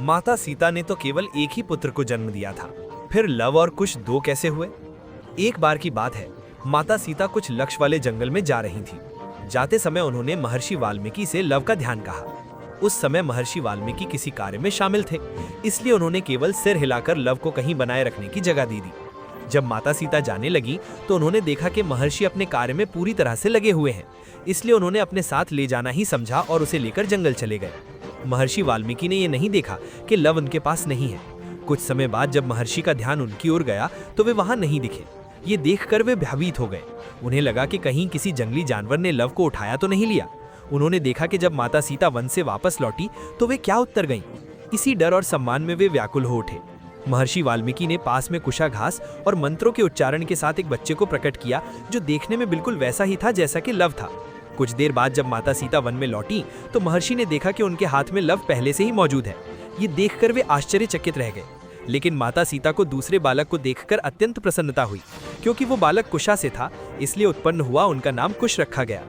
माता सीता ने तो केवल एक ही पुत्र को जन्म दिया था, फिर लव और कुश दो कैसे हुए? एक बार की बात है, माता सीता कुछ लक्ष्य वाले जंगल में जा रही थी। जाते समय उन्होंने महर्षि वाल्मीकि से लव का ध्यान कहा। उस समय महर्षि वाल्मीकि किसी कार्य में शामिल थे, इसलिए उन्होंने केवल सिर हिलाकर लव को कहीं बनाए रखने की जगह दे दी। जब माता सीता जाने लगी तो उन्होंने देखा कि महर्षि अपने कार्य में पूरी तरह से लगे हुए हैं, इसलिए उन्होंने अपने साथ ले जाना ही समझा और उसे लेकर जंगल चले गए। महर्षि वाल्मीकि ने यह नहीं देखा कि लव उनके पास नहीं है। कुछ समय बाद जब महर्षि का ध्यान उनकी ओर गया तो वे वहां नहीं दिखे। ये देखकर वे भयभीत हो गए। उन्हें लगा कि कहीं किसी जंगली जानवर ने लव को उठाया तो नहीं लिया। उन्होंने देखा कि जब माता सीता वन से वापस लौटी तो वे क्या उत्तर गईं। इसी डर और सम्मान में वे व्याकुल हो उठे। महर्षि वाल्मीकि ने पास में कुशा घास और मंत्रों के उच्चारण के साथ एक बच्चे को प्रकट किया, जो देखने में बिल्कुल वैसा ही था जैसा कि लव था। कुछ देर बाद जब माता सीता वन में लौटी तो महर्षि ने देखा कि उनके हाथ में लव पहले से ही मौजूद है। ये देखकर वे आश्चर्यचकित रह गए। लेकिन माता सीता को दूसरे बालक को देखकर अत्यंत प्रसन्नता हुई। क्योंकि वो बालक कुशा से था, इसलिए उत्पन्न हुआ उनका नाम कुश रखा गया।